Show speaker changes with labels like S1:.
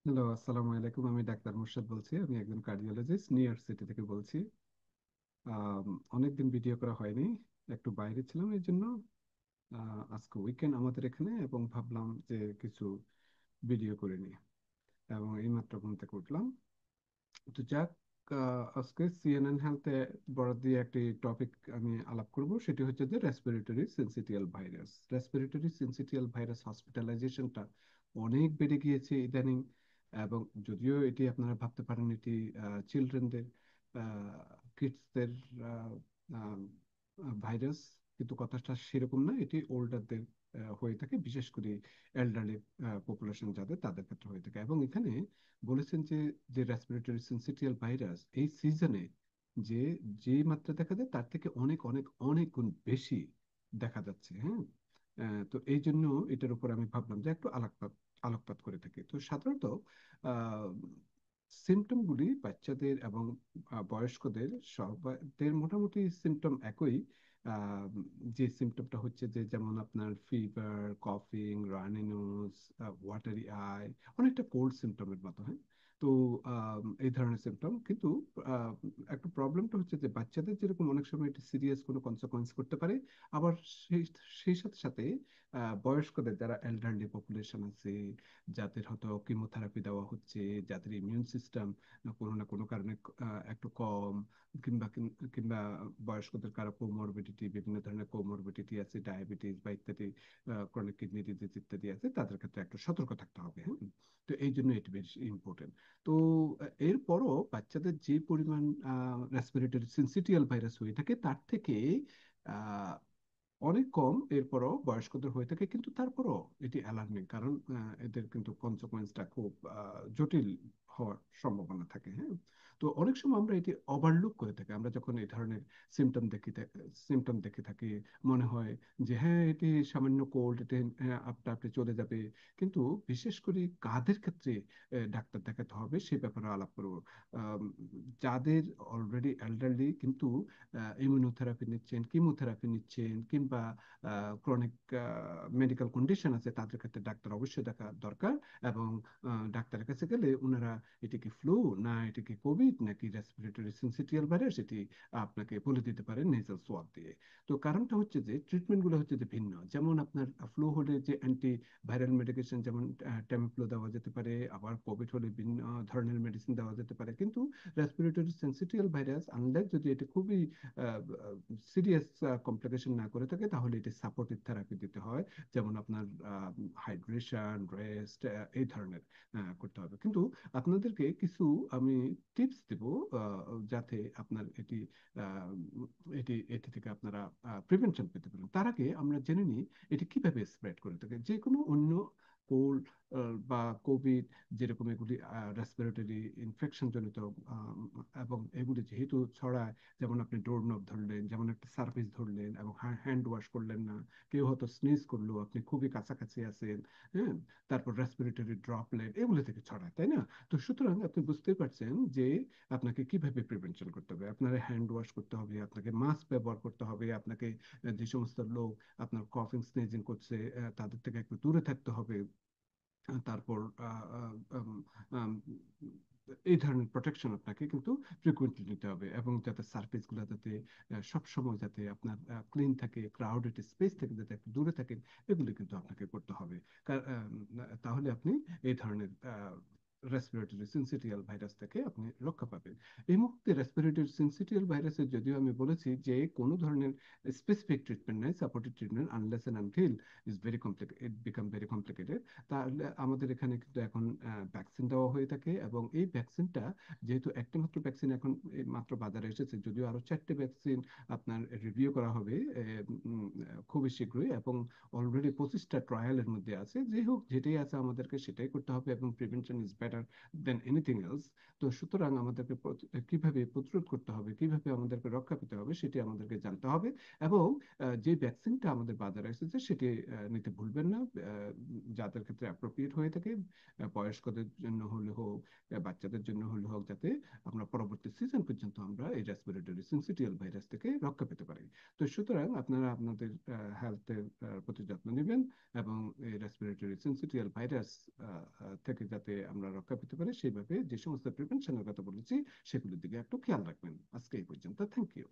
S1: Hello, আসসালামু আলাইকুম। আমি ডাক্তার মুর্শাদ বলছি। আমি একজন কার্ডিওলজিস্ট নিউ ইয়র্ক সিটি থেকে বলছি। আম, অনেকদিন ভিডিও করা হয়নি, একটু বাইরে ছিলাম এই জন্য। আজকে উইকেন্ড আমাদের এখানে এবং ভাবলাম যে কিছু ভিডিও করে নিই, এবং এইমাত্র ঘুম থেকে উঠলাম। তো যাক, আজকে সিএনএন হেলথে বরাদ দিয়ে একটি টপিক আমি আলাপ করব, সেটি হচ্ছে যে respiratory syncytial virus. Respiratory syncytial virus হসপিটালাইজেশনটা অনেক বেড়ে গিয়েছে ইদানিং। এবং যদিও এটি আপনারা ভাবতে পারেন এটি চিলড্রেনদের, কিডসদের ভাইরাস, কিন্তু কথাটা সেরকম না। এটি ওল্ডারদের হয়ে থাকে, বিশেষ করে এল্ডারলি পপুলেশন যাদের, তাদের ক্ষেত্রে হয়ে থাকে। এবং এখানে বলেছেন যে যে রেসপিরেটরি সিনসিটিয়াল ভাইরাস এই সিজনে যে যে মাত্রা দেখা যায় তার থেকে অনেক অনেক অনেক গুণ বেশি দেখা যাচ্ছে। হ্যাঁ, তো এই জন্য এটার উপর আমি ভাবলাম যে একটু আলোকপাত আলোকপাত করে থাকি। তো সাধারণত সিমটমগুলি বাচ্চাদের এবং বয়স্কদের সবাইদের মোটামুটি সিমটম একই। আহ, যে সিমটমটা হচ্ছে যে, যেমন আপনার ফিভার, কফিং, রানি নোজ, ওয়াটারি আই, অনেকটা কোল্ড সিমটমের মতো। হ্যাঁ, তো এই ধরনের সিমটম কিন্তু আহ, একটা প্রবলেমটা হচ্ছে যে বাচ্চাদের যেরকম অনেক সময় এটা সিরিয়াস কোনো কনসিকোয়েন্স করতে পারে, আবার সেই সেই সাথে সাথে বয়স্কদের, যারা এল্ডারলি পপুলেশন আছে, যাদের হয়তো কিমোথেরাপি দেওয়া হচ্ছে, যাদের ইমিউন সিস্টেম কোনো না কোনো কারণে একটু কম, কিংবা কিংবা বয়স্কদের কারো কোমরবিডিটি, বিভিন্ন ধরনের কোমরবিডিটি আছে, ডায়াবেটিস বা ইত্যাদি, ক্রনিক কিডনি ডিজিজ ইত্যাদি আছে, তাদের ক্ষেত্রে একটু সতর্ক থাকতে হবে। হ্যাঁ, তো এই জন্য এটি বেশ ইম্পর্টেন্ট। তো এরপরও বাচ্চাদের যে পরিমাণ রেসপিরেটরি সিনসিটিয়াল ভাইরাস হয়ে থাকে তার থেকে আহ, অনেক কম এরপরও বয়স্কদের হয়ে থাকে, কিন্তু তারপরও এটি অ্যালার্মিং, কারণ এদের কিন্তু কনসিকোয়েন্সটা খুব জটিল হওয়ার সম্ভাবনা থাকে। হ্যাঁ, তো অনেক সময় আমরা এটি ওভারলুক করে থাকি। আমরা যখন এই ধরনের সিমটম দেখে থাকি, মনে হয় যে হ্যাঁ, এটি সামান্য কোল্ড, এটি আপনা আপনি চলে যাবে। কিন্তু বিশেষ করে কাদের ক্ষেত্রে ডাক্তার দেখাতে হবে সে ব্যাপারে আলাপ করব। আম, যাদের অলরেডি এল্ডারলি কিন্তু ইমিউনোথেরাপি নিচ্ছেন, কিমোথেরাপি নিচ্ছেন, কিংবা ক্রনিক মেডিকেল কন্ডিশন আছে, তাদের ক্ষেত্রে ডাক্তার অবশ্যই দেখা দরকার। এবং ডাক্তারের কাছে গেলে ওনারা এটি কি ফ্লু, না এটি কি কোভিড, নাকি রেসপিরেটরি সিনসিটিয়াল ভাইরাস, এটি আপনাকে বলে দিতে পারেন নেজাল সোয়াব দিয়ে। তো কারণটা হচ্ছে যে ট্রিটমেন্টগুলো হচ্ছে যে ভিন্ন। যেমন আপনার ফ্লু হলে যে অ্যান্টি ভাইরাল মেডিকেশন, যেমন টেমিফ্লু দেওয়া যেতে পারে, আবার কোভিড হলে ভিন্ন ধরনের মেডিসিন দেওয়া যেতে পারে। কিন্তু রেসপিরেটরি সিনসিটিয়াল ভাইরাস আনলেস যদি এটা খুবই সিরিয়াস কমপ্লিকেশন না করে থাকে, তাহলে এটি সাপোর্টিভ থেরাপি দিতে হয়। যেমন আপনার হাইড্রেশন, রেস্ট, এই ধরনের করতে হবে। কিন্তু আপনাদেরকে কিছু আমি টিপস দেব, যাতে আপনার আহ, এটি থেকে আপনারা প্রিভেনশন পেতে পারেন। তার আগে আমরা জেনে নিই এটি কিভাবে স্প্রেড করে থাকে। যে কোনো অন্য কোল্ড বা কোভিড, যেরকম এগুলি রেসপিরেটরি ইনফেকশন জনিত, এবং এগুলি যেহেতু ছড়ায়, যেমন আপনি ডোর নব ধরলেন, যেমন একটা সার্ভিস ধরলেন এবং হ্যান্ড ওয়াশ করলেন না, কেউ হয়তো স্নিজ করলো, আপনি খুবই কাছাকাছি আছেন। হ্যাঁ, তারপর রেসপিরেটরি ড্রপলেট এগুলো থেকে ছড়ায়, তাই না? তো সুতরাং আপনি বুঝতেই পারছেন যে আপনাকে কিভাবে প্রিভেনশন করতে হবে। আপনার হ্যান্ড ওয়াশ করতে হবে, আপনাকে মাস্ক ব্যবহার করতে হবে, আপনাকে যে সমস্ত লোক আপনার কফিং স্নেজিং করছে তাদের থেকে একটু দূরে থাকতে হবে। তারপর আহ, আহ, উম, আম, এই ধরনের প্রোটেকশন আপনাকে কিন্তু ফ্রিকুয়েন্টলি নিতে হবে, এবং যাতে সার্ফেস গুলো যাতে সব সময় যাতে আপনার ক্লিন থাকে, ক্রাউডেড স্পেস থেকে যাতে একটু দূরে থাকেন, এগুলো কিন্তু আপনাকে করতে হবে। তাহলে আপনি এই ধরনের রেসপিরেটরি সিনসিটিয়াল ভাইরাস থেকে আপনি রক্ষা পাবেন। এই মুহূর্তে রেসপিরেটরি সিনসিটিয়াল ভাইরাসের যদিও আমি বলেছি যে কোনো ধরনের স্পেসিফিক ট্রিটমেন্ট নাই, supportive treatment, unless and until is very complicated, it become very complicated. তাহলে আমাদের এখানে কিন্তু এখন ভ্যাকসিন দেওয়া হয়ে থাকে, এবং এই ভ্যাকসিনটা যেহেতু একটা মাত্র ভ্যাকসিন এখন এই মাত্র বাজারে এসেছে, যদিও আরো 4টে ভ্যাকসিন আপনার রিভিউ করা হবে খুবই শীঘ্রই, এবং অলরেডি 25টা ট্রায়ালের মধ্যে আছে। যাই হোক, যেটাই আছে আমাদেরকে সেটাই করতে হবে, এবং prevention is better then anything else. তো সুতরাং আমাদেরকে কিভাবে প্রতিরোধ করতে হবে, কিভাবে আমাদেরকে রক্ষা পেতে হবে, সেটি আমাদেরকে জানতে হবে। এবং যে ভ্যাকসিনটা আমাদের বাজারে এসেছে সেটি নিতে ভুলবেন না। যাদের ক্ষেত্রে অ্যাপ্রোপ্রিয়েট হয়ে থাকে, বয়স্কদের জন্য হলে হোক, বাচ্চাদের জন্য হলে হোক, যাতে আমরা পরবর্তী সিজন পর্যন্ত আমরা এই রেসপিরেটরি সিনসিটিয়াল ভাইরাস থেকে রক্ষা পেতে পারি। তো সুতরাং আপনারা আপনাদের হেলথের প্রতি যত্ন নেবেন, এবং এই রেসপিরেটরি সিনসিটিয়াল ভাইরাস থেকে যাতে আমরা রক্ষা রক্ষা পেতে পারে, সেইভাবে যে সমস্ত প্রিভেনশনের কথা বলেছি সেগুলোর দিকে একটু খেয়াল রাখবেন। আজকে এই পর্যন্ত, থ্যাংক ইউ।